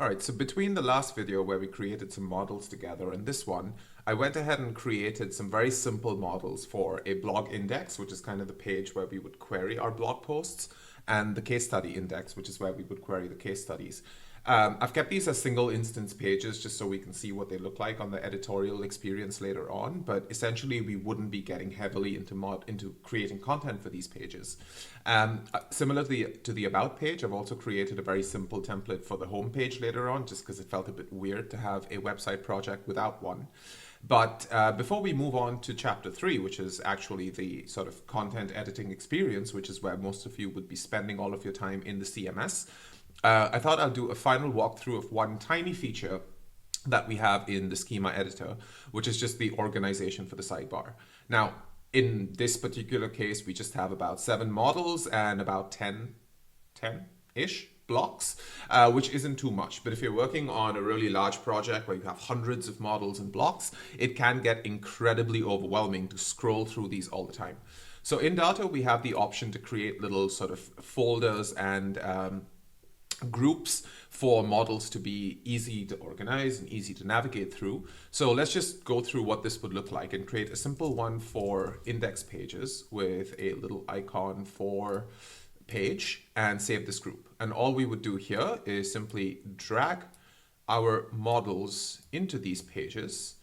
All right, so between the last video where we created some models together and this one, I went ahead and created some very simple models for a blog index, which is kind of the page where we would query our blog posts, and the case study index, which is where we would query the case studies. I've kept these as single instance pages just so we can see what they look like on the editorial experience later on, but essentially we wouldn't be getting heavily into creating content for these pages. Similarly to the About page, I've also created a very simple template for the home page later on, just because it felt a bit weird to have a website project without one. But before we move on to chapter 3, which is actually the sort of content editing experience, which is where most of you would be spending all of your time in the CMS, I thought I'll do a final walkthrough of one tiny feature that we have in the schema editor, which is just the organization for the sidebar. Now, in this particular case, we just have about 7 models and about 10-ish blocks, which isn't too much. But if you're working on a really large project where you have hundreds of models and blocks, it can get incredibly overwhelming to scroll through these all the time. So in Data, we have the option to create little sort of folders and groups for models to be easy to organize and easy to navigate through. So let's just go through what this would look like and create a simple one for index pages with a little icon for page and save this group. And all we would do here is simply drag our models into these pages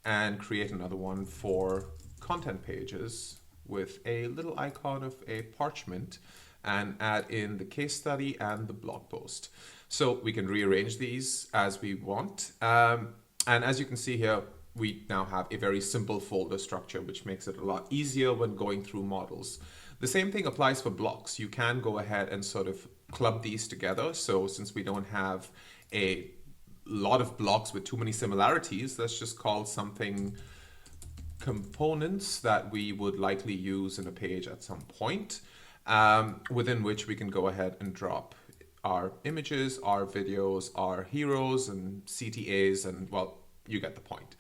and create another one for content pages with a little icon of a parchment and add in the case study and the blog post. So we can rearrange these as we want. And as you can see here, we now have a very simple folder structure, which makes it a lot easier when going through models. The same thing applies for blocks. You can go ahead and sort of club these together. So since we don't have a lot of blocks with too many similarities, let's just call something components that we would likely use in a page at some point. Within which we can go ahead and drop our images, our videos, our heroes and CTAs, and well, you get the point.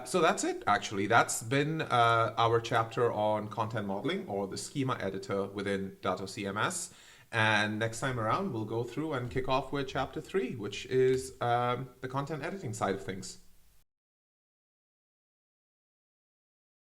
So that's it, actually. That's been our chapter on content modeling or the schema editor within DatoCMS. And next time around, we'll go through and kick off with chapter 3, which is the content editing side of things.